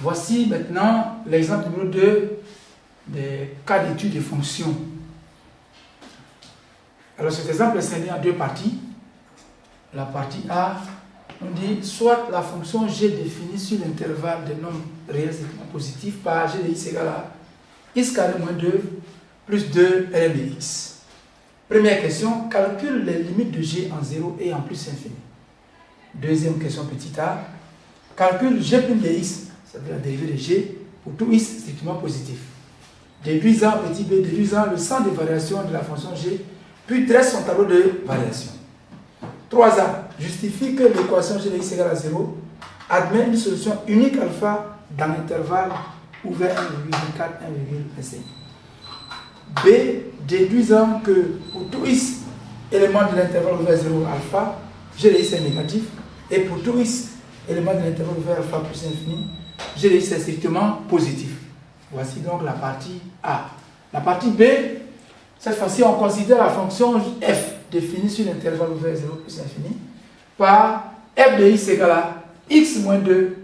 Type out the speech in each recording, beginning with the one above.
Voici maintenant l'exemple numéro 2 des cas d'étude des fonctions. Alors cet exemple est scindé en deux parties. La partie A, on dit soit la fonction g définie sur l'intervalle des nombres réels strictement positifs par g de x égale à x carré moins 2 plus 2 ln de x. Première question, calcule les limites de g en 0 et en plus infini. Deuxième question, petit a, calcule g plus de x, c'est-à-dire la dérivée de g, pour tout x strictement positif. Déduisant, petit b, déduisant le centre de variation de la fonction g, puis dresse son tableau de variation. 3a, justifie que l'équation g de x égale à 0 admet une solution unique alpha dans l'intervalle ouvert 1,24, 1,25. B, déduisant que pour tout x élément de l'intervalle ouvert 0 alpha, g de x est négatif, et pour tout x élément de l'intervalle ouvert alpha plus infini, g de x est strictement positif. Voici donc la partie A. La partie B, cette fois-ci, on considère la fonction f définie sur l'intervalle ouvert 0 plus infini par f de x égale à x moins 2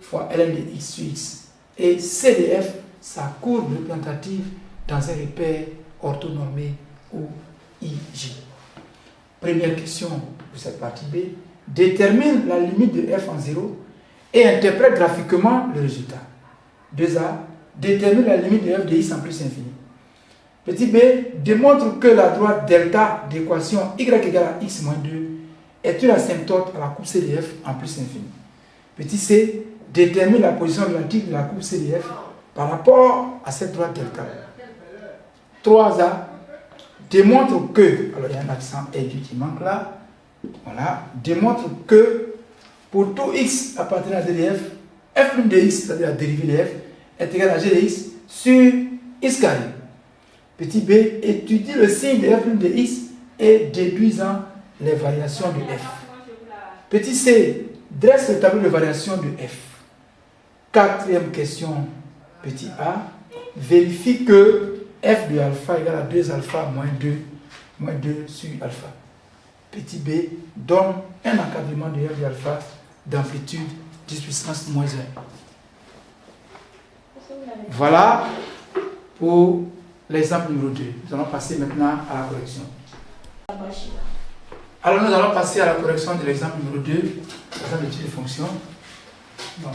fois ln de x sur x. Et c de f, sa courbe représentative dans un repère orthonormé ou IG. Première question pour cette partie B. Détermine la limite de f en 0 et interprète graphiquement le résultat. 2a. Détermine la limite de f de x en plus infini. Petit b. Démontre que la droite delta d'équation y égale à x moins 2 est une asymptote à la courbe CDF en plus infini. Petit c. Détermine la position relative de la courbe CDF par rapport à cette droite delta. 3a. Démontre que, alors il y a un accent aigu qui manque là, voilà, démontre que pour tout x appartenant à DDF, f plus de x, c'est-à-dire la dérivée de f, est égal à g de x sur x carré. Petit b, étudie le signe de f plus de x et déduisant les variations de f. Petit c, dresse le tableau de variation de f. Quatrième question, petit a, vérifie que f de alpha égale à 2 alpha moins 2 sur alpha. Petit b, donne un encadrement de f de alpha d'amplitude 10 puissance moins 1. Voilà pour l'exemple numéro 2. Nous allons passer maintenant à la correction. Alors nous allons passer à la correction de l'exemple numéro 2, l'exemple d'étude de fonctions. Donc,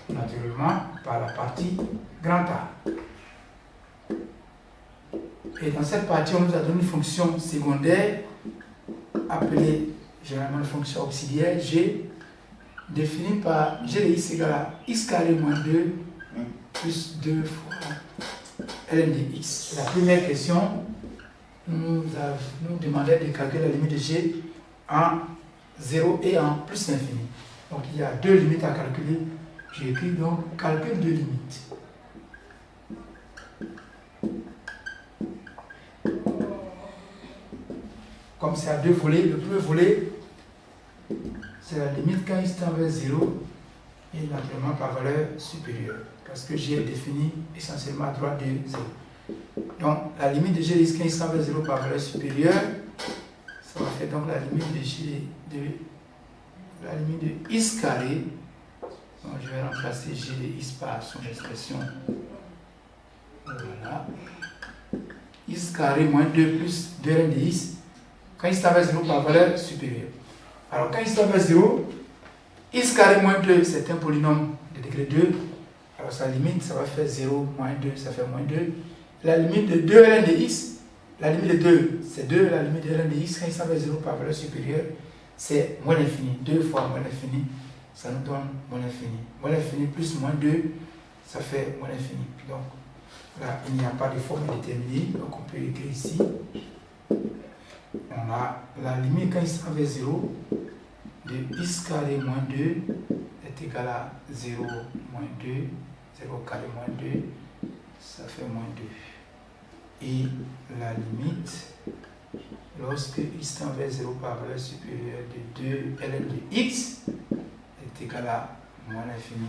naturellement, par la partie grand A. Et dans cette partie, on nous a donné une fonction secondaire appelée généralement une fonction auxiliaire g, définie par g de x égale à x carré moins 2 plus 2 fois ln de x. La première question nous demandait de calculer la limite de g en 0 et en plus infini. Donc il y a deux limites à calculer. J'ai écrit donc calcul de limites. Comme c'est à deux volets, le premier volet, c'est la limite quand x tend vers 0 et naturellement par valeur supérieure. Parce que g est défini essentiellement à droite de 0. Donc la limite de g de x quand x tend vers 0 par valeur supérieure, ça va faire donc la limite de x carré. Donc je vais remplacer g de x par son expression. Voilà. X carré moins 2 plus 2 ln de x. Quand x tend vers 0 par valeur supérieure. Alors quand x tend vers 0, x carré moins 2, c'est un polynôme de degré 2. Alors sa limite, ça va faire 0 moins 2, ça fait moins 2. La limite de 2 ln de x, la limite de 2, c'est 2. La limite de ln de x, quand x tend vers 0 par valeur supérieure, c'est moins l'infini. 2 fois moins l'infini, ça nous donne moins l'infini. Moins l'infini plus moins 2, ça fait moins l'infini. Donc là, il n'y a pas de forme déterminée, donc on peut écrire ici. On a la limite quand x tend vers 0 de x carré moins 2 est égal à 0 moins 2, 0 carré moins 2, ça fait moins 2. Et la limite, lorsque x tend vers 0 par valeur supérieure de 2 ln de x est égal à moins l'infini.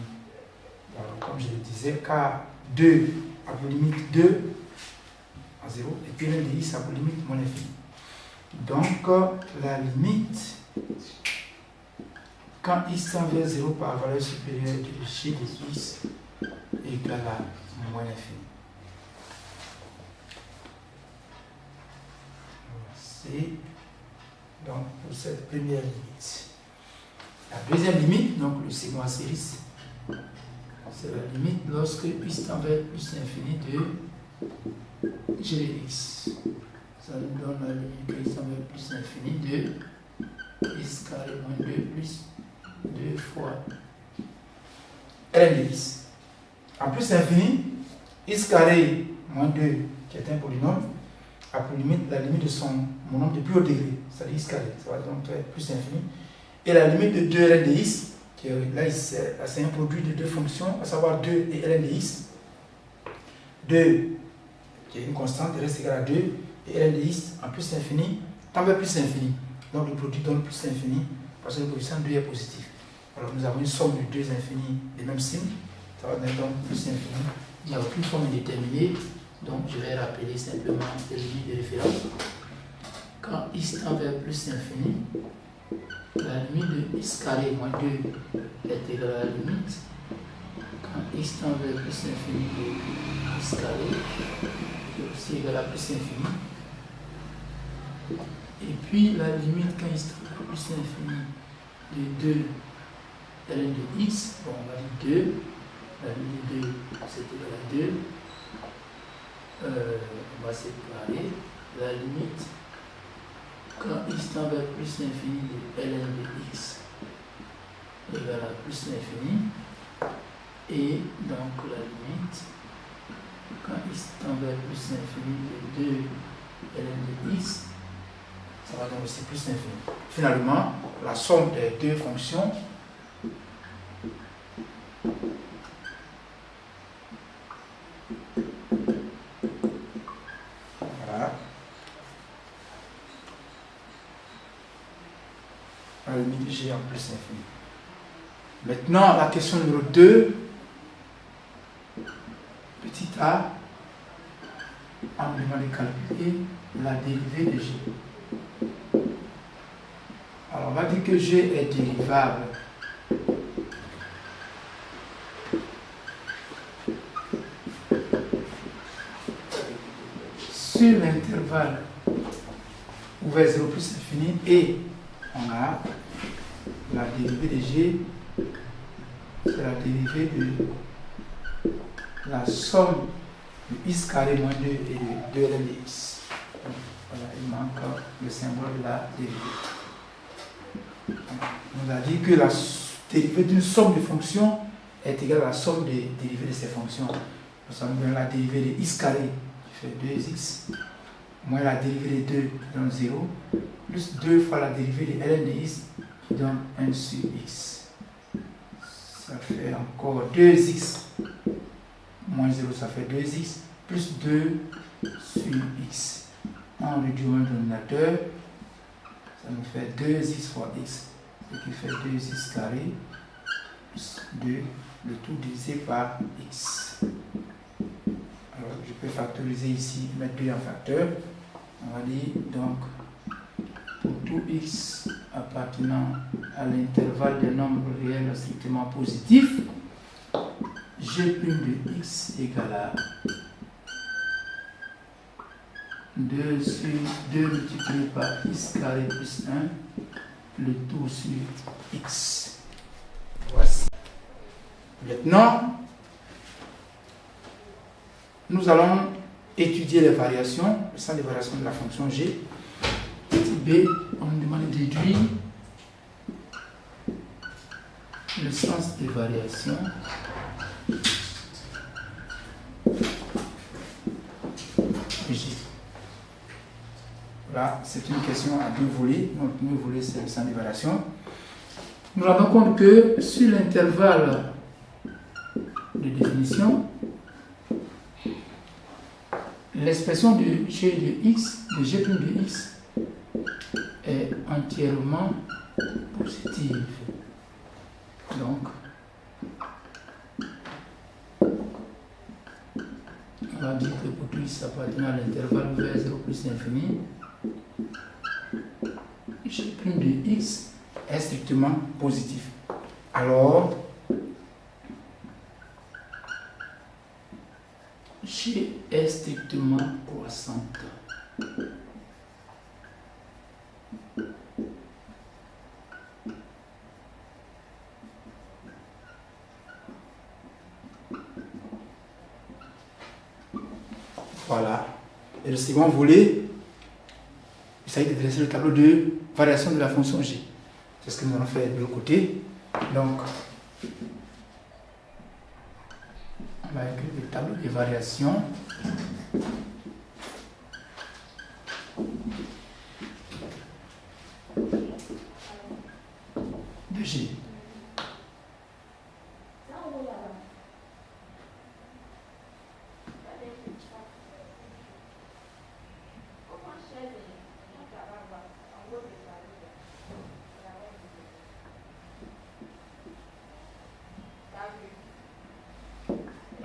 Alors, comme je le disais, car 2 a pour limite 2 à 0 et puis ln de x a pour limite moins l'infini. Donc, la limite, quand x tend vers 0 par valeur supérieure de g de x égale à moins l'infini. C'est donc pour cette première limite. La deuxième limite, donc le segment série, c'est la limite lorsque x tend vers plus l'infini de g de x. Ça nous donne la limite que x tend vers plus l'infini de x carré moins 2 plus 2 fois ln de x. En plus l'infini, x carré moins 2, qui est un polynôme, a pour limite la limite de mon nombre de plus haut degré, c'est-à-dire x carré, ça va donc être plus infini. Et la limite de 2 ln de x, qui est, là c'est un produit de deux fonctions, à savoir 2 et ln de x. 2, qui est une constante, reste égal à 2, et ln de x en plus infini, tend vers plus infini. Donc le produit donne plus infini, parce que le coefficient 2 est positif. Alors nous avons une somme de deux infinis des mêmes signes, ça va donner donc plus infini. Il n'y a aucune forme indéterminée, donc je vais rappeler simplement les limites de référence. Quand x tend vers plus infini, la limite de x carré moins 2 est égale à la limite. Quand x tend vers plus infini de x carré, qui est aussi égal à plus infini. Et puis la limite quand x tend vers plus infini de 2 ln de x, bon, on va dire 2, la limite de 2 c'est égal à 2, on va séparer la limite quand x tend vers plus l'infini de ln de x égale à plus l'infini, et donc la limite quand x tend vers plus l'infini de 2 ln de x, ça va donner aussi plus l'infini. Finalement, la somme des deux fonctions la limite de g en plus infini. Maintenant, la question numéro 2, petit a, on me demande de calculer la dérivée de g. Alors, on va dire que g est dérivable sur l'intervalle ouvert 0 plus infini, et on a la dérivée de g, c'est la dérivée de la somme de x carré moins 2 et de 2 ln de x. Voilà, il manque le symbole de la dérivée. On a dit que la dérivée d'une somme de fonctions est égale à la somme des dérivées de ces fonctions. Ça nous donne la dérivée de x carré qui fait 2x, moins la dérivée de 2 qui donne 0, plus 2 fois la dérivée de ln de x qui donne 1 sur x. Ça fait encore 2x moins 0, ça fait 2x, plus 2 sur x. On réduit au dénominateur, ça nous fait 2x fois x, ce qui fait 2x carré, plus 2, le tout divisé par x. Alors je peux factoriser ici, mettre 2 en facteur. On va dire donc pour tout x appartenant à l'intervalle des nombres réels strictement positifs, g' de x égale à 2 sur 2 multiplié par x carré plus 1, le tout sur x. Voici. Maintenant, nous allons étudier les variations, le sens des variations de la fonction g. Petit b, on nous demande de déduire le sens des variations de g. Là, c'est une question à deux volets. Donc, le premier volet, c'est le sens des variations. Nous rendons compte que sur l'intervalle de définition, l'expression de g de x, de g' de x, est entièrement positive. Donc, on va dire que pour tout x appartenant à l'intervalle vers 0 plus l'infini, g' de x est strictement positif. alors G est strictement croissante. Voilà. Et le second volet, il s'agit de dresser le tableau de variation de la fonction G. C'est ce que nous allons faire de l'autre côté. Donc, on va écrire le tableau de variation de G.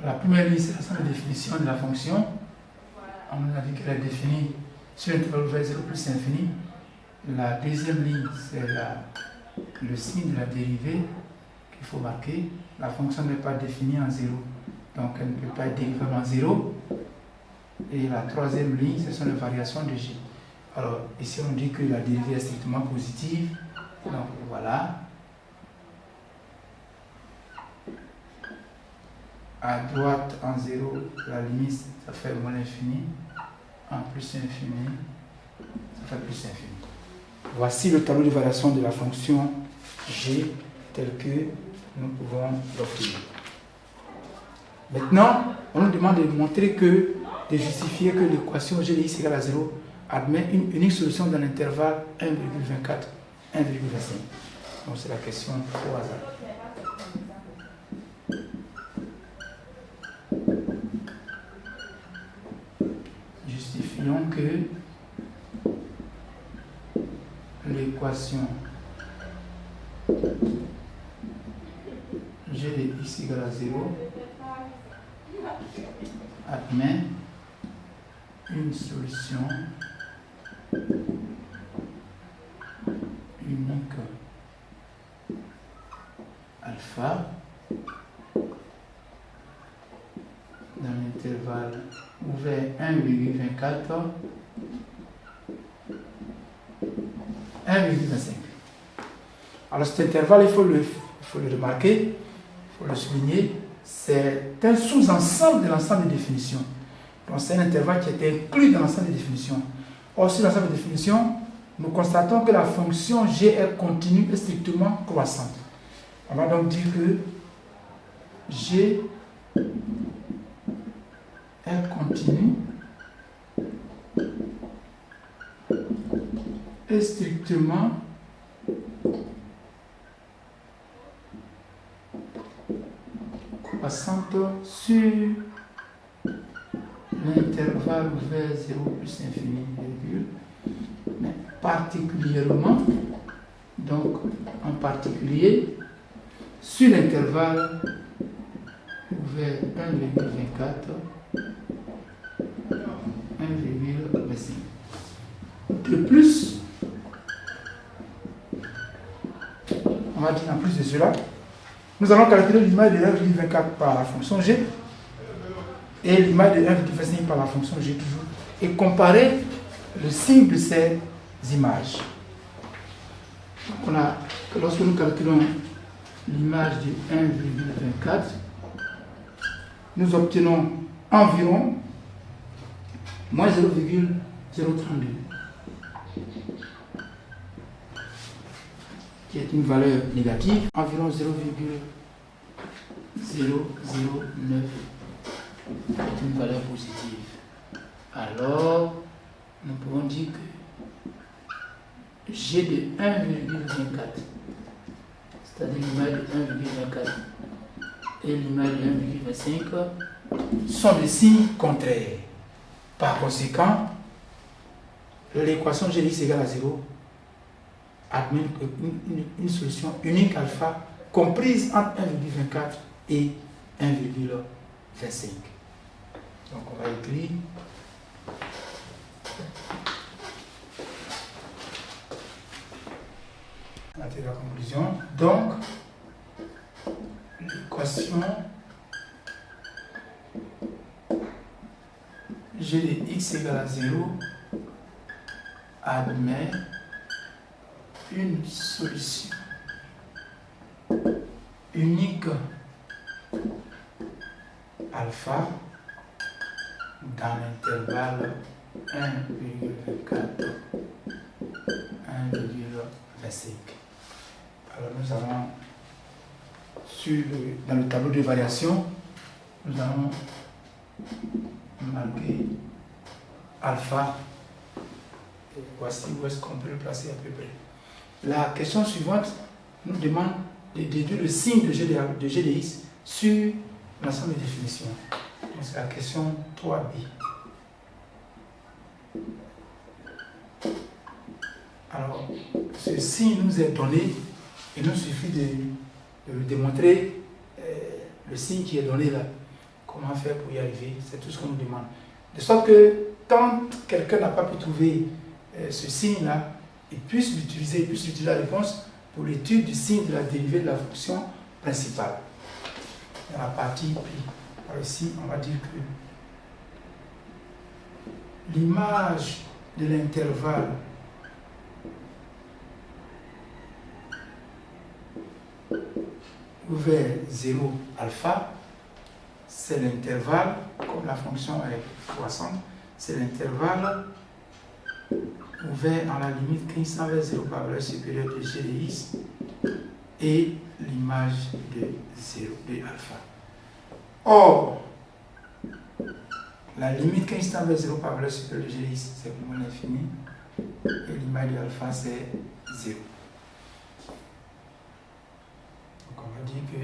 La première ligne, c'est l'ensemble de définition de la fonction. On a dit qu'elle est définie sur l'intervalle vers 0 plus infini. La deuxième ligne, c'est le signe de la dérivée qu'il faut marquer. La fonction n'est pas définie en 0, donc elle ne peut pas être dérivable en 0. Et la troisième ligne, ce sont les variations de G. Alors, ici, on dit que la dérivée est strictement positive. Donc, voilà. À droite, en 0, la limite, ça fait moins l'infini. En plus infini, ça fait plus infini. Voici le tableau de variation de la fonction G tel que nous pouvons l'obtenir. Maintenant, on nous demande de montrer que, de justifier que l'équation G de x égale à 0 admet une unique solution dans l'intervalle 1,24, 1,25. Donc c'est la question au hasard. Justifions que l'équation G de x égale à 0 admet une solution unique alpha dans l'intervalle ouvert 1,24, 1,25. Alors cet intervalle, il faut le remarquer, il faut le souligner, c'est un sous-ensemble de l'ensemble des définitions. Donc c'est un intervalle qui est inclus dans l'ensemble des définitions. Or, sur l'ensemble des définitions, nous constatons que la fonction G est continue et strictement croissante. On va donc dire que G est continue et strictement croissante sur l'intervalle vers 0 plus infini, virgule, mais particulièrement, donc en particulier, sur l'intervalle vers 1,24, 1,25. De plus, on va dire en plus de cela, nous allons calculer l'image de 1,24 par la fonction G et l'image de 1,25 par la fonction G toujours et comparer le signe de ces images. Lorsque nous calculons l'image de 1,24, nous obtenons environ moins 0,032, qui est une valeur négative, environ 0,009 est une valeur positive. Alors, nous pouvons dire que G de 1,24, c'est-à-dire l'image de 1,24 et l'image de 1,25 sont des signes contraires. Par conséquent, l'équation G de x égale à 0 admet une solution unique alpha comprise entre 1,24 et 1,25. Donc on va écrire la conclusion. Donc, x égale à 0 admet une solution unique alpha dans l'intervalle 1,24 1,25. Alors nous allons dans le tableau de variation, nous allons marquer alpha. Et voici où est-ce qu'on peut le placer à peu près. La question suivante nous demande de déduire le signe de G de x sur l'ensemble des définitions. Donc c'est la question 3b. Alors, ce signe nous est donné, il nous suffit de démontrer le signe qui est donné là. Comment faire pour y arriver, c'est tout ce qu'on nous demande. De sorte que quand quelqu'un n'a pas pu trouver ce signe-là, il puisse utiliser la réponse pour l'étude du signe de la dérivée de la fonction principale. Dans la partie pi. Alors ici, on va dire que l'image de l'intervalle ouvert 0 alpha, c'est l'intervalle, comme la fonction est croissante, c'est l'intervalle ouvert en la limite 15 vers 0 par valeur supérieure de g de x et l'image de 0 de alpha. Or, la limite 15 vers 0 par valeur supérieure de g de x, c'est moins l'infini, et l'image de alpha, c'est 0. Donc on va dire que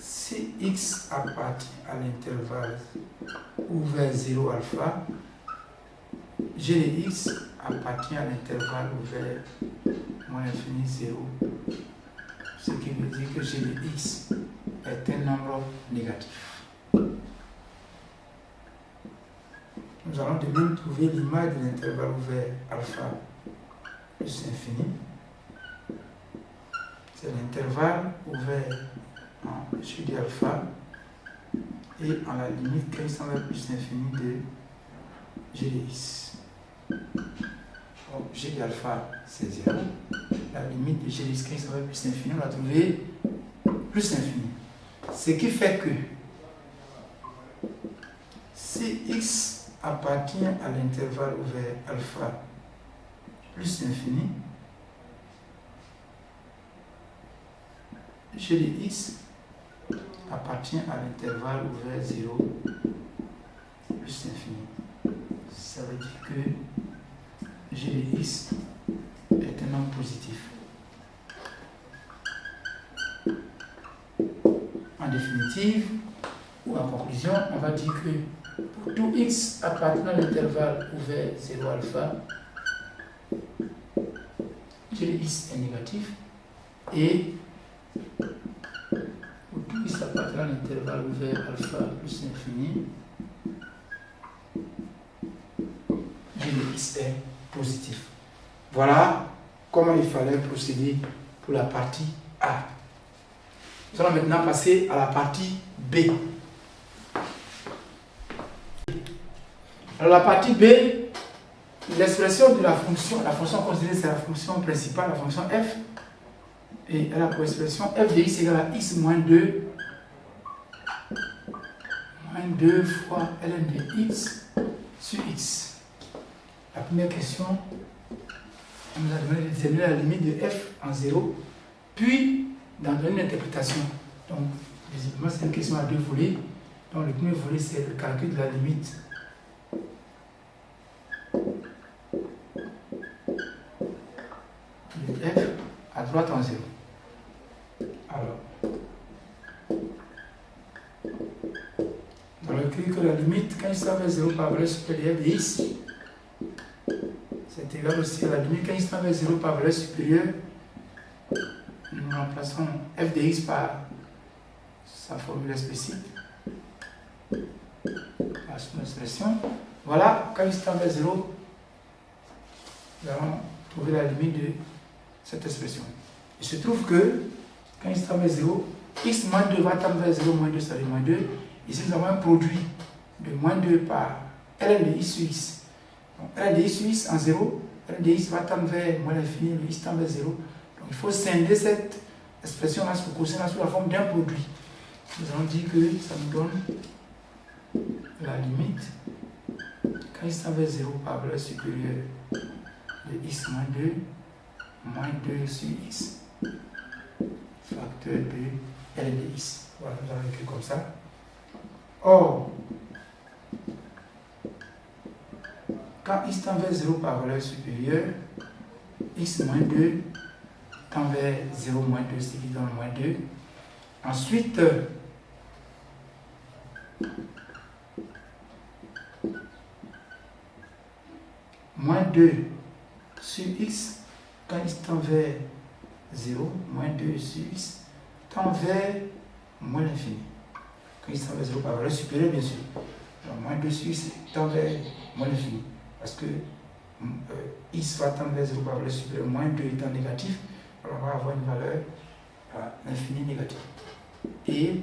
si x appartient à l'intervalle ouvert 0 alpha, g de x appartient à l'intervalle ouvert moins l'infini 0, ce qui veut dire que g de x est un nombre négatif. Nous allons de même trouver l'image de l'intervalle ouvert alpha plus infini. C'est l'intervalle ouvert en g de alpha et en la limite 15 vers plus l'infini de g de x. Donc g de alpha c'est 0. La limite de g de x 15 vers plus l'infini, on l'a trouvé plus l'infini. Ce qui fait que si x appartient à l'intervalle ouvert alpha plus l'infini, g de x appartient à l'intervalle ouvert 0 plus l'infini. Ça veut dire que g de x est un nombre positif. En définitive, ou en conclusion, on va dire que pour tout x appartenant à l'intervalle ouvert 0 alpha, g de x est négatif, et pour tout x appartenant à l'intervalle ouvert alpha plus l'infini, g de x est positif. Voilà comment il fallait procéder pour la partie A. Nous allons maintenant passer à la partie B. Alors la partie B, l'expression de la fonction considérée c'est la fonction principale, la fonction f, et elle a pour expression f de x égale à x moins 2 fois ln de x sur x. La première question, on nous a demandé de déterminer la limite de f en 0, puis d'en donner une interprétation. Donc, visiblement, c'est une question à deux volets. Donc, le premier volet, c'est le calcul de la limite de f à droite en 0. Alors, on écrit que la limite, quand il s'en vers 0 par valeur supérieure de x, c'est égal aussi à la limite quand il s'en vers 0 par valeur supérieure. Nous remplaçons f de x par sa formule explicite, par son expression. Voilà, quand x tend vers 0, nous allons trouver la limite de cette expression. Il se trouve que, quand x tend vers 0, x moins 2 va tendre vers 0, moins 2, ça veut dire moins 2, Ici, nous avons un produit de moins 2 par ln de x sur x. Donc, ln de x sur x en 0, ln de x va tendre vers moins l'infini, le x tend vers 0. Donc, il faut scinder cette expression-là sous la forme d'un produit. Nous allons dire que ça nous donne la limite quand x tend vers 0 par valeur supérieure de x moins 2 sur x, facteur de ln de x. Voilà, nous allons écrire comme ça. Or, quand x tend vers 0 par valeur supérieure, x moins 2 tend vers 0 moins 2, ce qui donne moins 2. Ensuite, moins 2 sur x, quand x tend vers 0, moins 2 sur x, tend vers moins l'infini. Quand x tend vers 0 par valeur supérieure, bien sûr. Donc, moins 2 sur x tend vers moins l'infini. Parce que x va tendre vers 0 par valeur supérieure, moins 2 étant négatif, alors on va avoir une valeur à l'infini négative. Et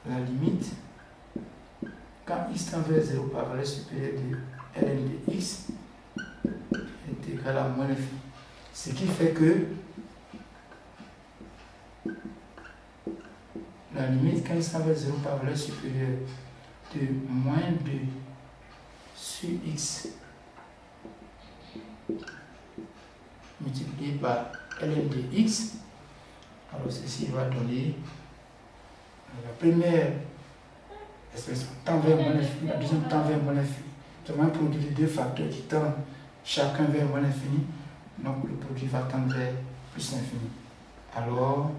la limite, quand x tend vers 0 par valeur supérieure de ln de x, est égal à moins l'infini. Ce qui fait que la limite, quand x tend vers 0 par valeur supérieure de moins 2 sur x multiplié par ln de x, alors ceci va donner la première expression tend vers moins l'infini, la deuxième tend vers moins l'infini. Nous avons un produit de deux facteurs qui tendent chacun vers moins l'infini, donc le produit va tendre vers plus l'infini. Alors,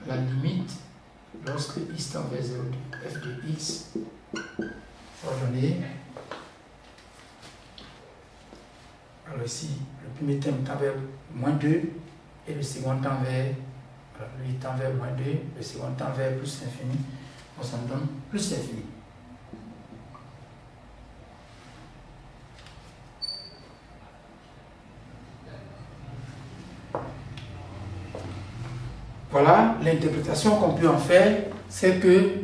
la limite, lorsque x tend vers 0 de f de x, va donner, alors ici, le premier terme tend vers moins 2 et le second tend vers, alors lui tend vers moins 2, le second tend vers plus l'infini, on s'en donne plus l'infini. Voilà, l'interprétation qu'on peut en faire, c'est que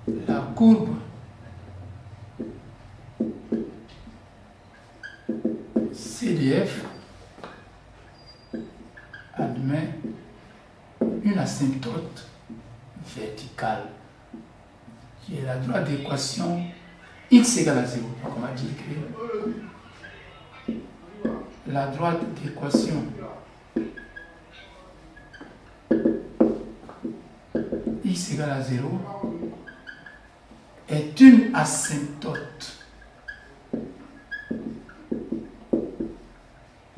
la courbe CDF admet une asymptote verticale qui est la droite d'équation x égale à 0. Donc on va dire que la droite d'équation x égale à 0 est une asymptote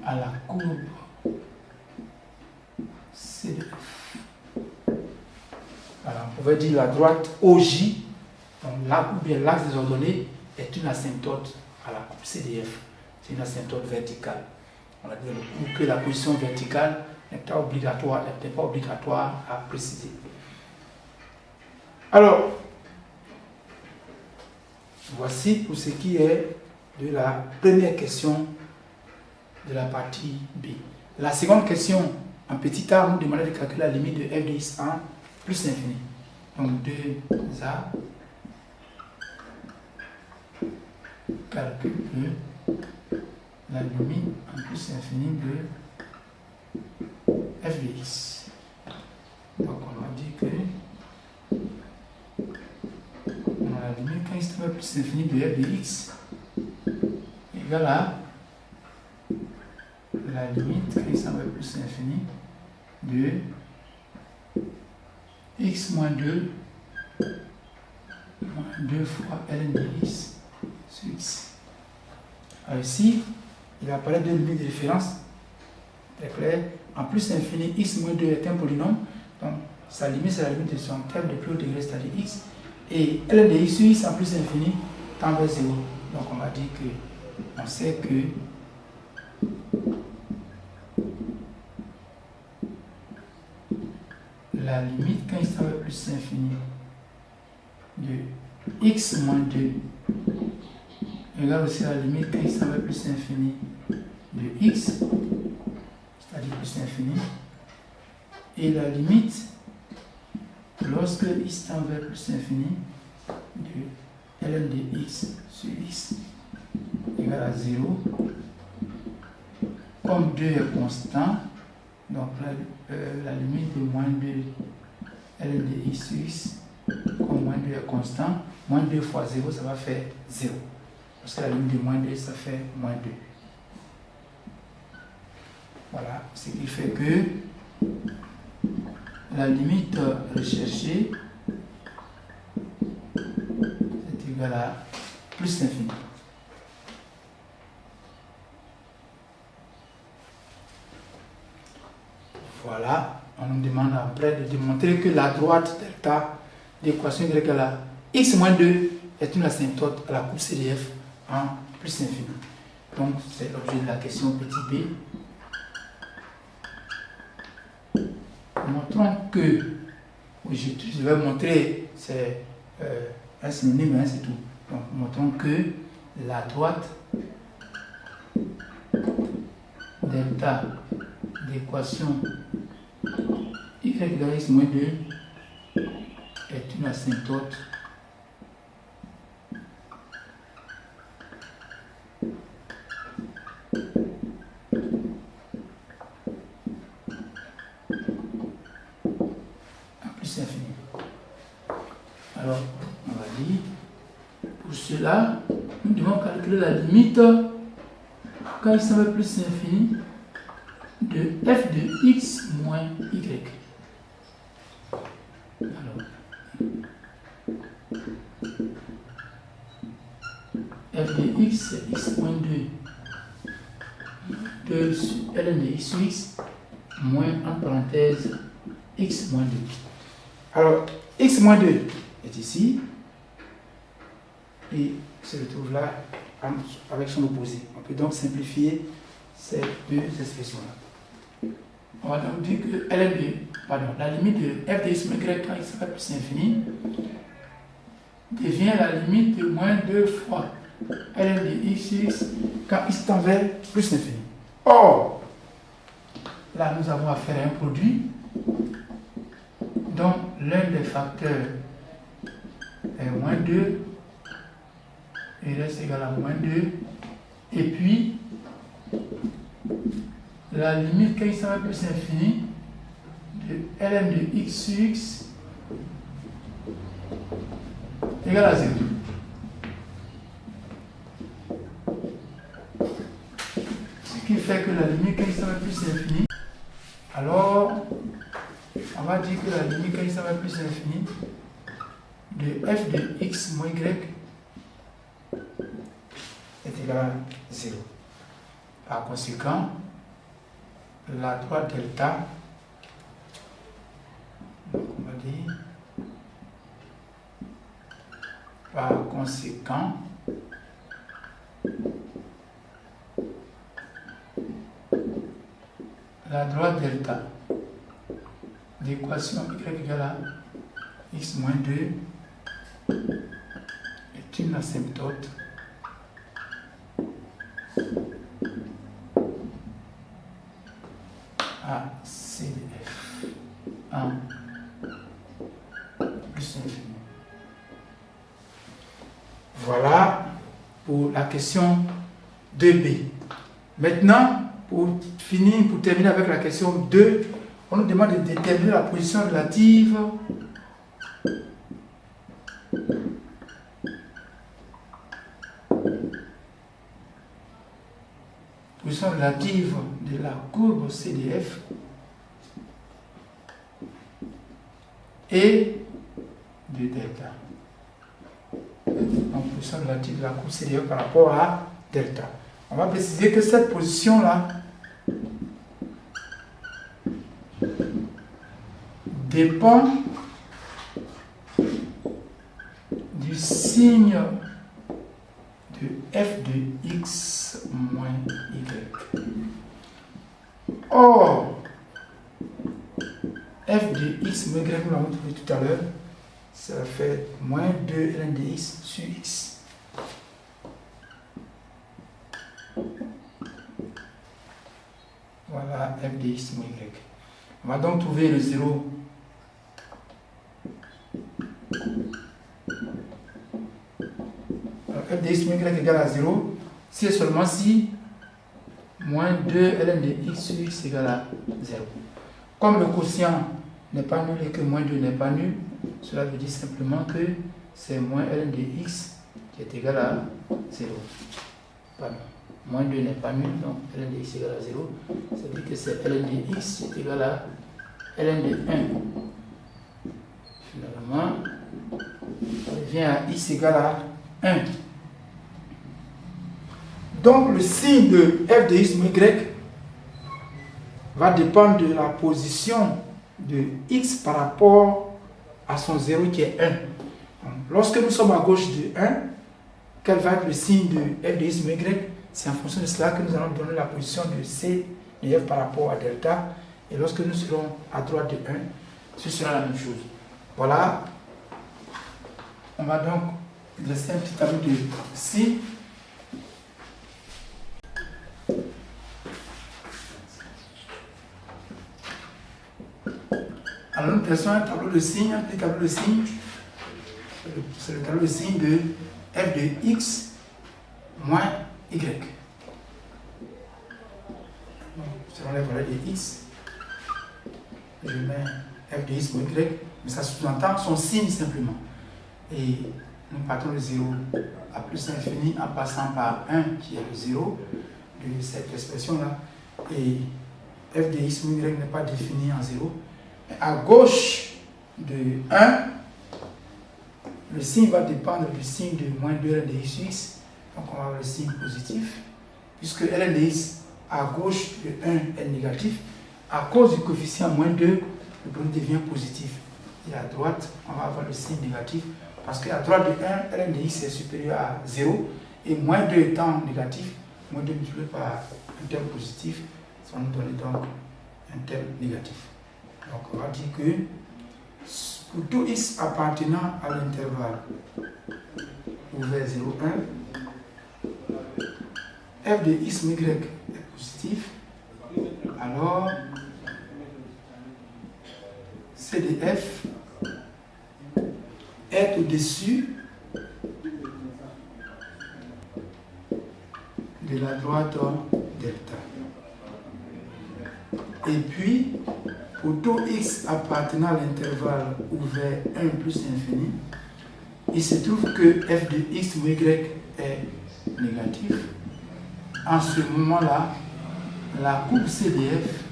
à la courbe CDF. Voilà, on pouvait dire la droite OJ, donc là, ou bien l'axe des ordonnées, est une asymptote à la courbe CDF. C'est une asymptote verticale. On a dit que la position verticale n'est pas obligatoire à préciser. Alors, voici pour ce qui est de la première question de la partie B. La seconde question, en petit a, nous demandait de calculer la limite de f de x en plus l'infini. Donc 2a calcule la limite en plus l'infini de f de x. Donc on a dit que la limite quand x tend vers plus l'infini de f de x égale à la limite quand x tend vers plus l'infini de x moins 2 fois ln de x sur x. Alors ici, il apparaît deux limites de référence. C'est clair. En plus l'infini, x moins 2 est un polynôme. Donc sa limite, c'est la limite de son terme de plus haut degré, c'est-à-dire x. Et ln de x sur x en plus l'infini tend vers 0. Donc on va dire que on sait que la limite quand il tend vers plus l'infini de x moins 2 égale aussi la limite quand il tend vers plus l'infini de x, c'est-à-dire plus l'infini, et la limite lorsque x tend vers plus l'infini de ln de x sur x égale à 0, comme 2 est constant, donc la limite de moins 2 ln de x sur x, comme moins 2 est constant, moins 2 fois 0, ça va faire 0. Parce que la limite de moins 2, ça fait moins 2. Voilà, ce qui fait que la limite recherchée est égale à plus l'infini. Voilà, on nous demande après de démontrer que la droite delta d'équation y égale à x moins 2 est une asymptote à la courbe CDF en plus l'infini. Donc, c'est l'objet de la question petit b. Montrons que, oui, je vais montrer, c'est un synonyme, hein, c'est tout. Donc, montrons que la droite delta d'équation y égale à x moins 2 est une asymptote à plus infini. Alors, on va dire, pour cela, nous devons calculer la limite quand il semble plus infini de f de x moins y. Alors, f de x, c'est x moins 2 sur ln de x sur x, moins en parenthèse x moins 2. Alors, x moins 2 est ici, et se retrouve là avec son opposé. On peut donc simplifier ces deux expressions-là. On va donc dire que la limite de f de x moins y quand x va plus infini devient la limite de moins 2 fois ln de x sur x quand x tend vers plus l'infini. Or, là nous avons affaire à un produit dont l'un des facteurs est moins 2 et reste égal à moins 2, et puis la limite quand x va plus infini de ln de x sur x égale à 0. Ce qui fait que la limite quand x va plus infini, alors on va dire que la limite quand x va plus infini de f de x moins y est égale à 0. Par conséquent, la droite delta, donc on va dire, par conséquent, la droite delta d'équation y égale à x moins 2 est une asymptote à CDF en plus infini. Voilà pour la question 2b. Maintenant, pour terminer avec la question 2, on nous demande de déterminer la position relative de la courbe CDF et de delta. Donc, position relative de la courbe CDF par rapport à delta. On va préciser que cette position-là dépend du signe de f de x moins y. Or, f de x moins y, nous l'avons trouvé tout à l'heure, ça fait moins 2 ln de x sur x. Voilà f de x moins y. On va donc trouver le 0 f de x moins y égale à 0 si et seulement si moins 2 ln de x sur x égale à 0. Comme le quotient n'est pas nul et que moins 2 n'est pas nul, cela veut dire simplement que c'est moins ln de x qui est égal à 0. Pardon. Moins 2 n'est pas nul, donc ln de x égale à 0. Ça veut dire que c'est ln de x qui est égal à ln de 1. Finalement, ça revient à x égale à 1. Donc le signe de f de x moins y va dépendre de la position de x par rapport à son 0 qui est 1. Donc, lorsque nous sommes à gauche de 1, quel va être le signe de f de x moins y? C'est en fonction de cela que nous allons donner la position de c de f par rapport à delta. Et lorsque nous serons à droite de 1, ce sera la même chose. Voilà. On va donc dresser un petit tableau de signes. Alors nous dressons un tableau de signes, un petit tableau de signes. C'est le tableau de signes de f de x moins y. Selon les valeurs de x, je mets f de x moins y, mais ça sous-entend son signe simplement. Et nous partons de 0 à plus infini en passant par 1 qui est le 0 de cette expression-là. Et f de x moins y n'est pas défini en 0. À gauche de 1, le signe va dépendre du signe de moins 2 ln de x sur x. Donc on va avoir le signe positif. Puisque ln de x à gauche de 1 est négatif, à cause du coefficient moins 2, le produit devient positif. Et à droite, on va avoir le signe négatif. Parce qu'à droite de 1, ln de x est supérieur à 0. Et moins 2 étant négatif, moins 2 multiplié par un terme positif, ça va nous donner donc un terme négatif. Donc on va dire que pour tout x appartenant à l'intervalle ouvert 0, 1, f de x moins y est positif, alors c de f est au-dessus de la droite delta. Et puis, pour tout x appartenant à l'intervalle ouvert 1 plus infini, il se trouve que f de x moins y est négatif. En ce moment-là, la courbe C de f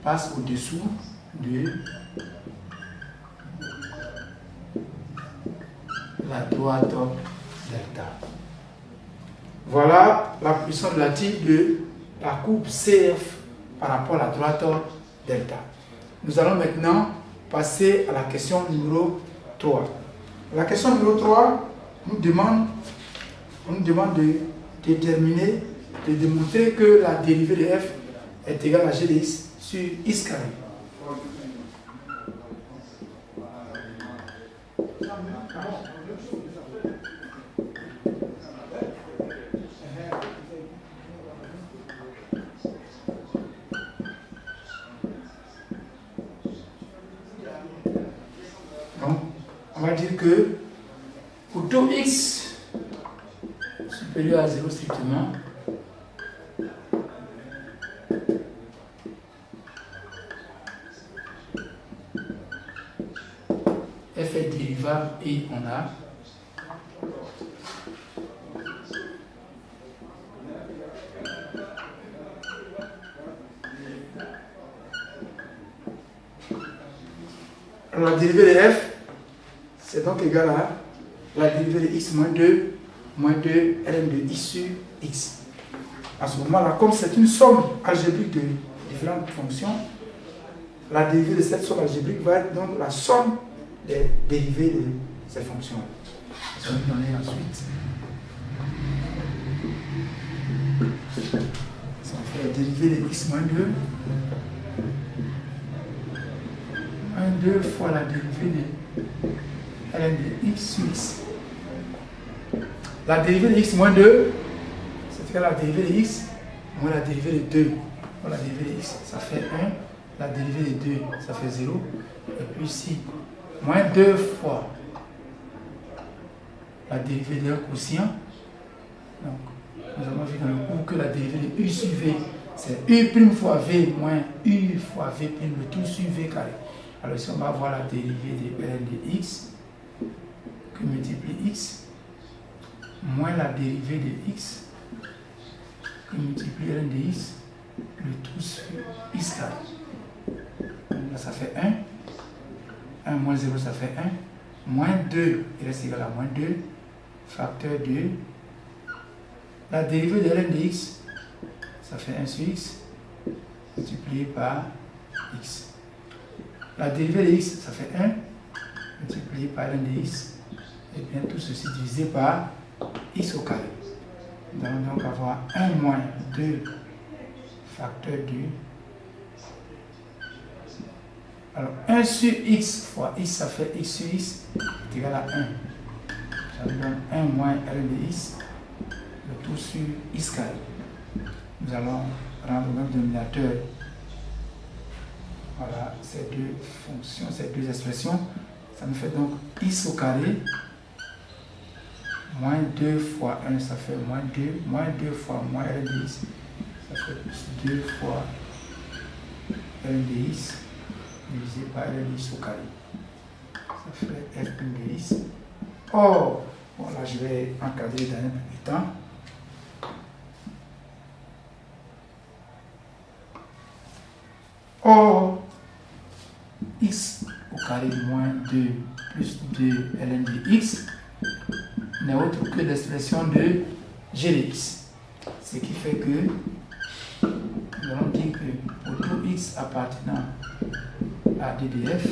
passe au-dessous de la droite delta. Voilà la position relative de la courbe CF par rapport à la droite delta. Nous allons maintenant passer à la question numéro 3. La question numéro 3 nous demande de déterminer, de démontrer que la dérivée de f est égale à g de x sur x carré. Donc, on va dire que pour tout x supérieur à 0 strictement, f est dérivable et on a la dérivée de f, c'est donc égal à la dérivée de x moins 2 ln de x sur x. À ce moment-là, comme c'est une somme algébrique de différentes fonctions, la dérivée de cette somme algébrique va être donc la somme des dérivées de ces fonctions. Je vais donner ensuite. Ça fait la dérivée de x moins 2 fois la dérivée de ln de x sur x. La dérivée de x moins 2, c'est égal à la dérivée de x moins la dérivée de 2. La dérivée de x, ça fait 1. La dérivée de 2, ça fait 0. Et puis ici, moins 2 fois la dérivée d'un quotient. Donc, nous avons vu dans le cours que la dérivée de U sur V, c'est U' fois V moins U fois V', le tout sur V carré. Alors ici, on va avoir la dérivée de ln de x, que multiplie x, moins la dérivée de x, que multiplie ln de x, le tout sur x carré. Donc là, ça fait 1. 1 moins 0, ça fait 1. Moins 2, il reste égal à moins 2, facteur 2. La dérivée de ln de x, ça fait 1 sur x, multiplié par x. La dérivée de x, ça fait 1, multiplié par ln de x, et bien tout ceci divisé par x au carré. Nous allons donc avoir 1 moins 2, facteur 2. Alors 1 sur x fois x, ça fait x sur x, est égal à 1. Ça nous donne 1 moins ln de x, le tout sur x carré. Nous allons rendre le même dénominateur. Voilà, ces deux fonctions, ces deux expressions. Ça nous fait donc x au carré, moins 2 fois 1, ça fait moins 2, moins 2 fois moins ln de x, ça fait plus 2 fois ln de x, divisé par ln de x au carré. Ça fait f' de x. Oh, bon là je vais encadrer dans un premier temps. Or, x au carré moins 2 plus 2 ln de x n'est autre que l'expression de g de x. Ce qui fait que nous allons dire que pour tout x appartenant à d de f,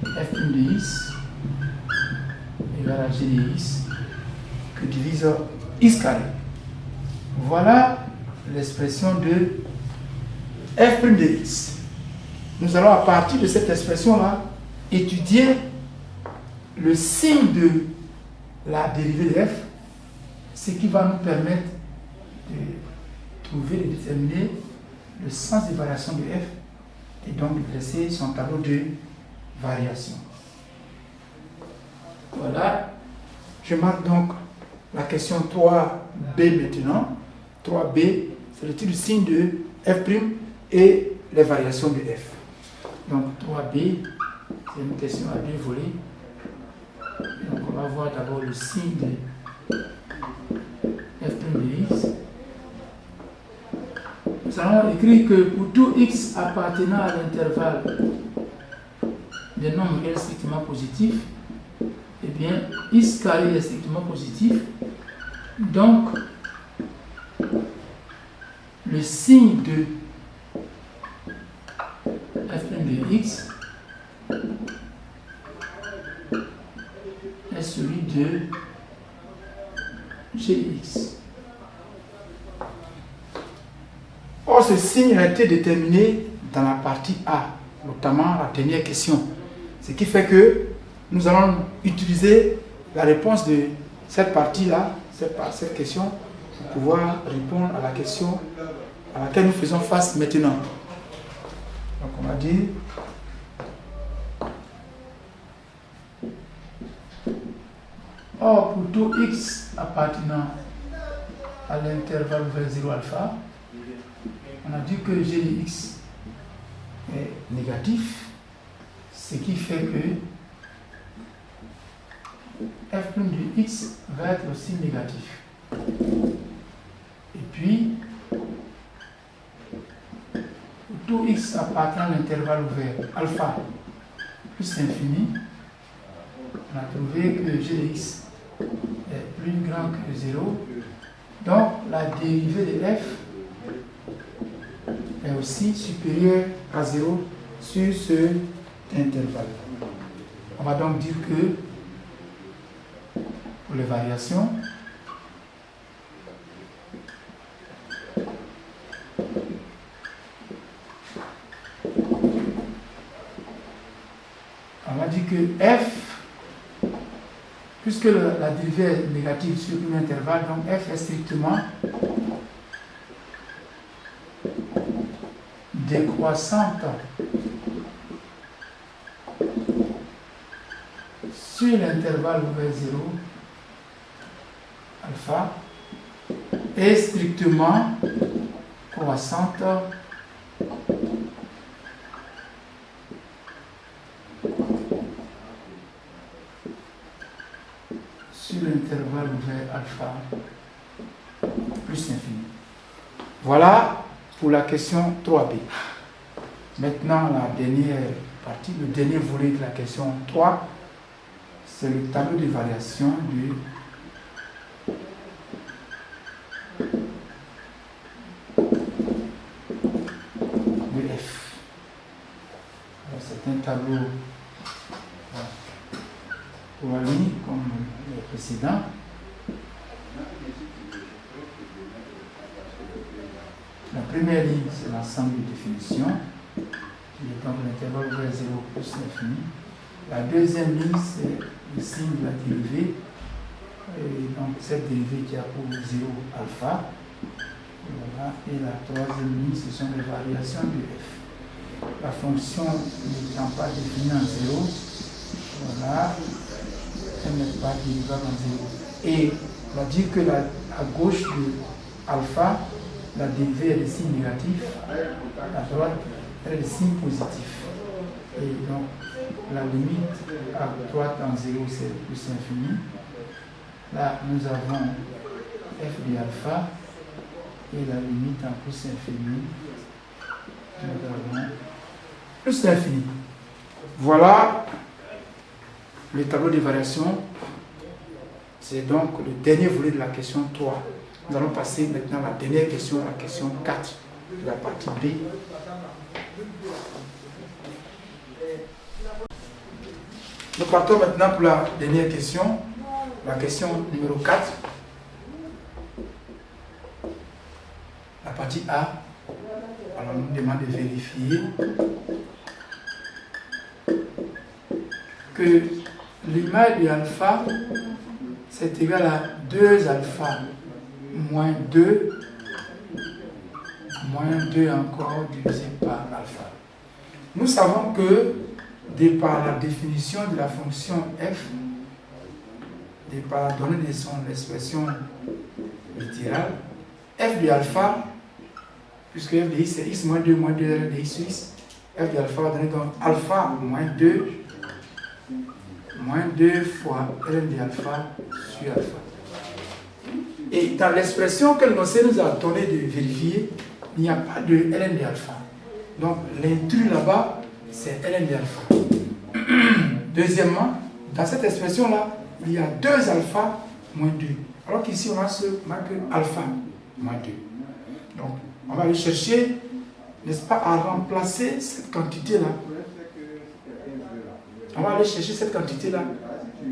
f' de x égale à g de x que divise x carré. Voilà l'expression de f' de x. Nous allons à partir de cette expression-là étudier le signe de la dérivée de f, ce qui va nous permettre de trouver et déterminer le sens des variations de f et donc de dresser son tableau de variation. Voilà, je marque donc la question 3b maintenant. 3b, c'est le type de signe de f' et les variations de f. Donc 3b, c'est une question à deux volets. Donc on va voir d'abord le signe de f' de x. Nous allons écrire que pour tout x appartenant à l'intervalle des nombres réels strictement positifs, eh bien x carré est strictement positif. Donc le signe de f' de x est celui de g de x. Or, ce signe a été déterminé dans la partie A, notamment la dernière question. Ce qui fait que nous allons utiliser la réponse de cette partie-là, cette question, pour pouvoir répondre à la question à laquelle nous faisons face maintenant. Donc on va dire or pour tout x appartenant à l'intervalle vers 0 alpha, on a dit que g de x est négatif, ce qui fait que f' de x va être aussi négatif. Et puis, pour tout x appartenant à l'intervalle ouvert alpha plus infini, on a trouvé que g de x est plus grand que 0. Donc, la dérivée de f est aussi supérieure à 0 sur ce intervalle. On va donc dire que pour les variations, on va dire que f, puisque la dérivée est négative sur un intervalle, donc f est strictement décroissante sur l'intervalle ouvert 0, alpha, est strictement croissante sur l'intervalle ouvert alpha plus infini. Voilà pour la question 3b. Maintenant, la dernière partie, le dernier volet de la question 3, c'est le tableau de variation de f. C'est un tableau ovalide comme le précédent. La première ligne, c'est l'ensemble de définitions, qui est donc l'intervalle ouvert 0 plus l'infini. La deuxième ligne, c'est le signe de la dérivée, et donc cette dérivée qui a pour 0 alpha. Voilà. Et la troisième ligne, ce sont les variations de f. La fonction n'étant pas définie en 0, voilà, elle n'est pas dérivable en 0. Et on va dire que à gauche de alpha, la dérivée est de signe négatif, à droite, elle est de signe positif. Et donc, la limite à droite en 0, c'est plus infini. Là, nous avons f de alpha, et la limite en plus infini, nous avons plus l'infini. Voilà le tableau de variation. C'est donc le dernier volet de la question 3. Nous allons passer maintenant à la dernière question, la question 4 de la partie B. Nous partons maintenant pour la dernière question, la question numéro 4. La partie A. Alors, on nous demande de vérifier que l'image de alpha, c'est égal à 2 alpha moins 2 encore divisé par alpha. Nous savons que, de par la définition de la fonction f, de par la donnée de son expression littérale, f de alpha, puisque f de x c'est x moins 2 ln de x sur x, f de alpha va donner donc alpha moins 2 fois ln de alpha sur alpha. Et dans l'expression que le nocé nous a donné de vérifier, il n'y a pas de ln de alpha. Donc l'intrus là-bas, c'est ln de alpha. Deuxièmement, dans cette expression-là, il y a 2 alpha moins 2. Alors qu'ici, on a ce marqué alpha moins 2. Donc, on va aller chercher, n'est-ce pas, à remplacer cette quantité-là. On va aller chercher cette quantité-là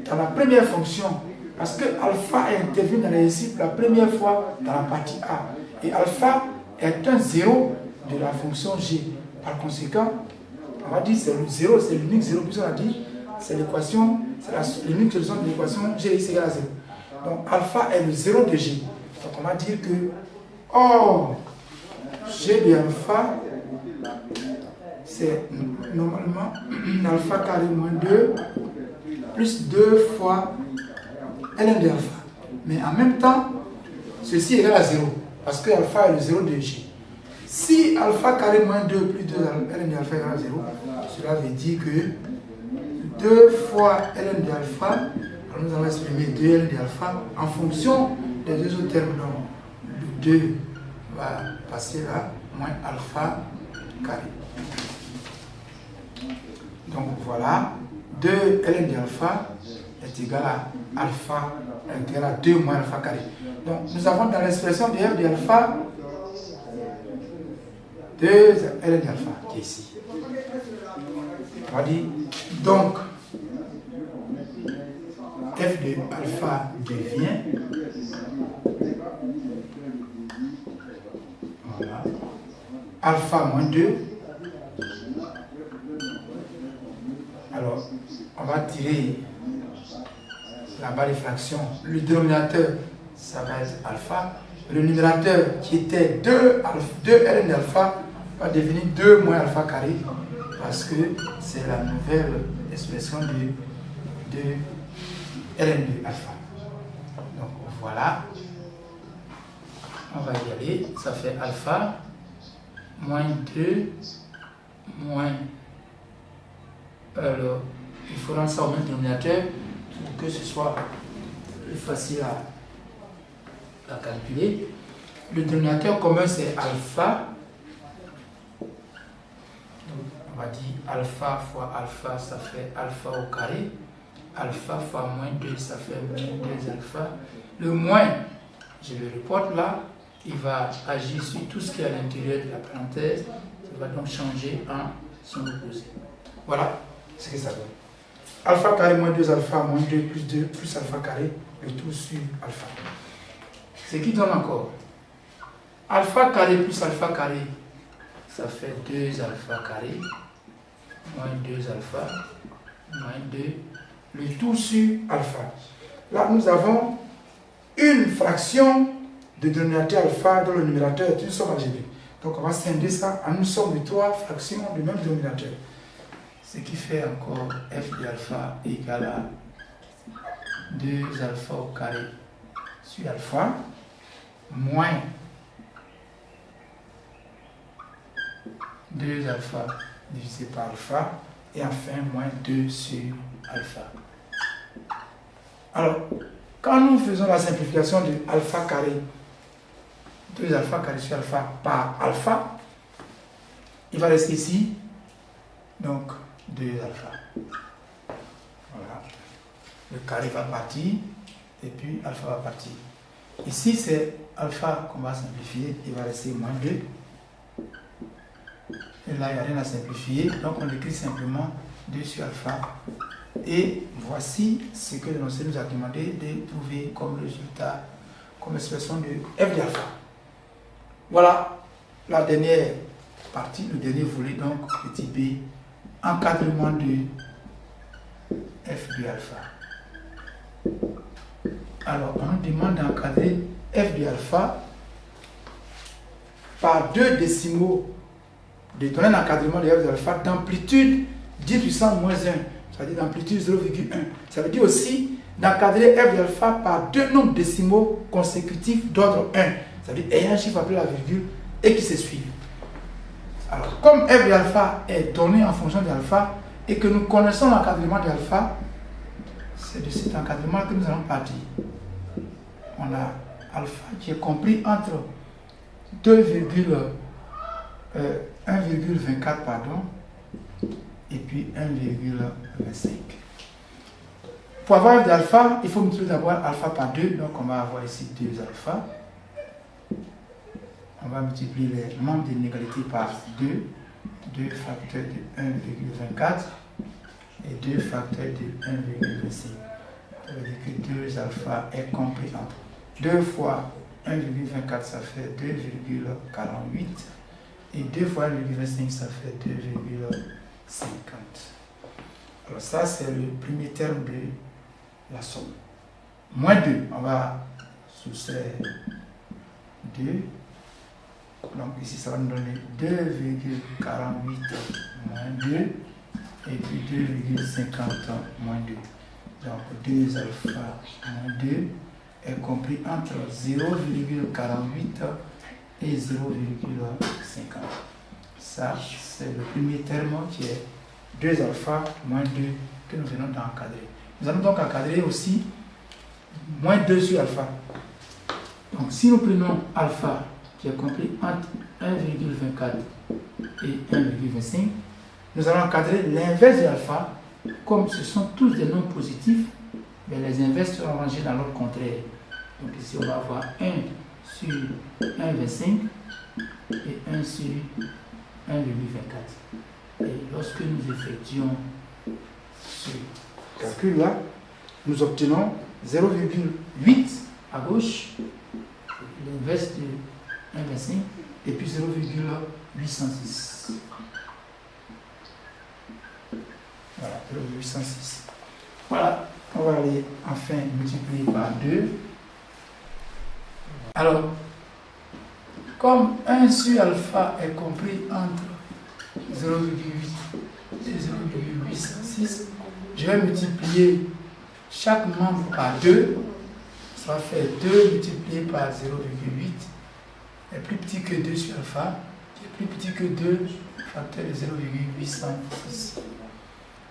dans la première fonction. Parce que alpha est intervenu dans les disciples la première fois dans la partie A. Et alpha est un 0 de la fonction G. Par conséquent, on va dire que c'est le 0, c'est l'unique 0, puisqu'on a dit c'est l'équation, c'est l'unique solution de l'équation G égale à 0. Donc alpha est le 0 de G. Donc on va dire que G de alpha, c'est normalement alpha carré moins 2 plus 2 fois ln de alpha. Mais en même temps, ceci est égal à 0, parce que alpha est le 0 de G. Si alpha carré moins 2 plus 2 ln de alpha égale à 0, cela veut dire que 2 fois ln de alpha, alors nous allons exprimer 2 ln de alpha en fonction des deux autres termes. Donc le 2 va passer là, moins alpha carré. Donc voilà, 2 ln de alpha est égal à alpha, est égal à 2 moins alpha carré. Donc nous avons dans l'expression de f de alpha 2 ln de alpha qui est ici. On va dire donc f de alpha devient voilà, alpha moins 2. Alors, on va tirer la barre de fraction. Le dénominateur, ça va être alpha. Le numérateur, qui était 2 ln d'alpha, va devenir 2 moins alpha carré, parce que c'est la nouvelle expression de Ln2 alpha. Donc voilà. On va y aller. Ça fait alpha moins 2 moins. Alors, il faut rendre ça au même dénominateur pour que ce soit plus facile à calculer. Le dénominateur commun c'est alpha. Donc, on va dire alpha fois alpha, ça fait alpha au carré. Alpha fois moins 2, ça fait moins 2 alpha. Le moins, je le reporte là, il va agir sur tout ce qui est à l'intérieur de la parenthèse. Ça va donc changer en son opposé. Voilà ce que ça donne. Alpha carré moins 2 alpha moins 2 plus 2 plus alpha carré, le tout sur alpha. Ce qui donne encore alpha carré plus alpha carré, ça fait 2 alpha carré moins 2 alpha moins 2, le tout sur alpha. Là, nous avons une fraction de dénominateur alpha dans le numérateur est une somme algébrique. Donc, on va scinder ça en une somme de 3 fractions du même dénominateur. Ce qui fait encore f de alpha égale à 2 alpha au carré sur alpha moins 2 alpha divisé par alpha et enfin moins 2 sur alpha. Alors, quand nous faisons la simplification de alpha carré, 2 alpha carré sur alpha par alpha, il va rester ici, donc 2 alpha. Voilà. Le carré va partir et puis alpha va partir. Ici, c'est alpha qu'on va simplifier, il va rester moins 2. Et là, il n'y a rien à simplifier, donc on écrit simplement 2 sur alpha. Et voici ce que l'énoncé nous a demandé de trouver comme résultat, comme expression de f de alpha. Voilà la dernière partie, le dernier volet, donc petit b, encadrement de f de alpha. Alors, on nous demande d'encadrer f de alpha par 2 décimaux, de donner un encadrement de f de alpha d'amplitude 10 puissance moins 1, c'est-à-dire d'amplitude 0,1. Ça veut dire aussi d'encadrer f de alpha par 2 nombres décimaux consécutifs d'ordre 1, c'est-à-dire ayant un chiffre après la virgule et qui se suivent. Alors, comme f de alpha est donné en fonction de alpha et que nous connaissons l'encadrement de alpha, c'est de cet encadrement que nous allons partir. On a alpha qui est compris entre 1,24 pardon, et puis 1,25. Pour avoir f de alpha, il faut multiplier d'abord alpha par 2, donc on va avoir ici 2 alpha. On va multiplier les membres de l'inégalité par 2, 2 facteurs de 1,24 et 2 facteurs de 1,25. Ça veut dire que 2 alpha est compris entre 2 fois 1,24, ça fait 2,48 et 2 fois 1,25, ça fait 2,50. Alors ça, c'est le premier terme de la somme. Moins 2, on va soustraire 2. Donc ici, ça va nous donner 2,48 moins 2 et puis 2,50 moins 2. Donc 2 alpha moins 2 est compris entre 0,48 et 0,50. Ça, c'est le premier terme qui est 2 alpha moins 2 que nous venons d'encadrer. Nous allons donc encadrer aussi moins 2 sur alpha. Donc si nous prenons alpha qui est compris entre 1,24 et 1,25, nous allons encadrer l'inverse de alpha. Comme ce sont tous des nombres positifs, mais les inverses seront rangés dans l'ordre contraire. Donc ici, on va avoir 1 sur 1,25 et 1 sur 1,24. Et lorsque nous effectuons ce calcul-là, nous obtenons 0,8 à gauche, l'inverse de 1,25, et puis 0,806. Voilà, 0,806. Voilà, on va aller enfin multiplier par 2. Alors, comme 1 sur alpha est compris entre 0,8 et 0,806, je vais multiplier chaque membre par 2, ça va faire 2 multiplié par 0,8 est plus petit que 2 sur alpha, qui est plus petit que 2 facteur de 0,806.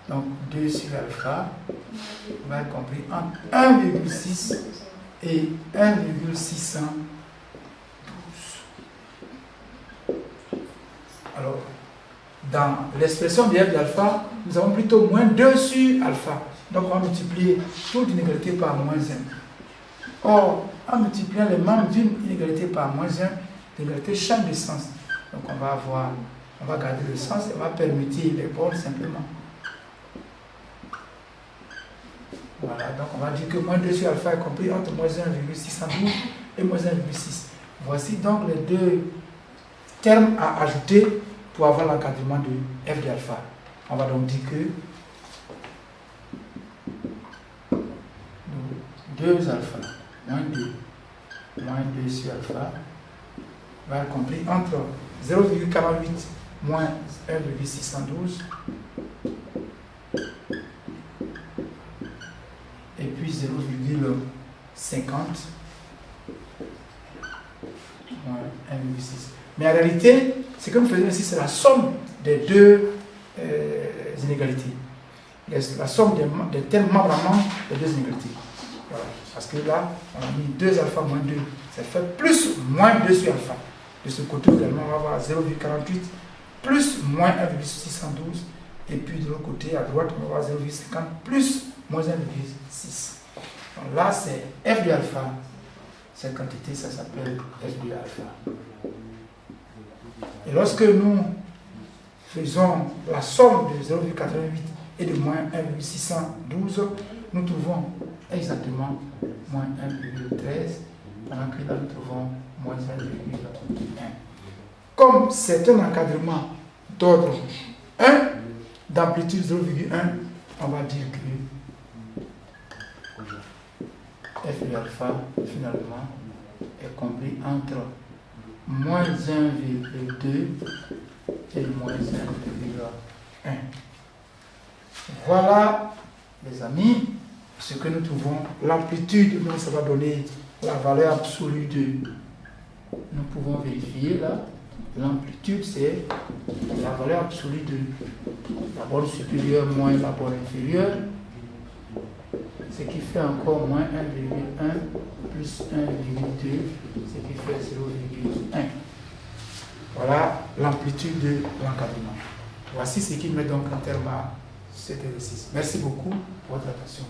Donc 2 sur alpha va être compris entre 1,6 et 1,612. Alors, dans l'expression de f d'alpha, nous avons plutôt moins 2 sur alpha. Donc on va multiplier toute inégalité par moins 1. Or, en multipliant les membres d'une inégalité par moins 1, l'égalité change de sens. Donc on va garder le sens et on va permettre les bornes simplement. Voilà, donc on va dire que moins 2 sur alpha est compris entre moins 1,612 et moins 1,6. Voici donc les deux termes à ajouter pour avoir l'encadrement de f de alpha. On va donc dire que 2 alpha moins 2 sur alpha va être compris entre 0,48 moins 1,612 et puis 0,50 moins 1,6. Mais en réalité, ce que nous faisons ici, c'est la somme des deux inégalités. La somme des termes membres à membre des deux inégalités. Voilà. Parce que là, on a mis 2 alpha moins 2. Ça fait plus moins 2 sur alpha. De ce côté également, on va avoir 0,48 plus moins 1,612. Et puis de l'autre côté, à droite, on va avoir 0,50 plus moins 1,6. Donc là, c'est f de alpha. Cette quantité, ça s'appelle f de alpha. Et lorsque nous faisons la somme de 0,88 et de moins 1,612, nous trouvons exactement moins 1,13, pendant que là nous trouvons moins 1,1. Comme c'est un encadrement d'ordre 1, d'amplitude 0,1, on va dire que f de alpha finalement est compris entre moins 1,2 et moins 1,1. Voilà, les amis, ce que nous trouvons. L'amplitude, donc ça va donner la valeur absolue de... Nous pouvons vérifier là. L'amplitude, c'est la valeur absolue de la borne supérieure moins la borne inférieure. Ce qui fait encore moins 1,1 plus 1,2, ce qui fait 0,1. Voilà l'amplitude de l'encadrement. Voici ce qui met donc un terme à cet exercice. Merci beaucoup pour votre attention.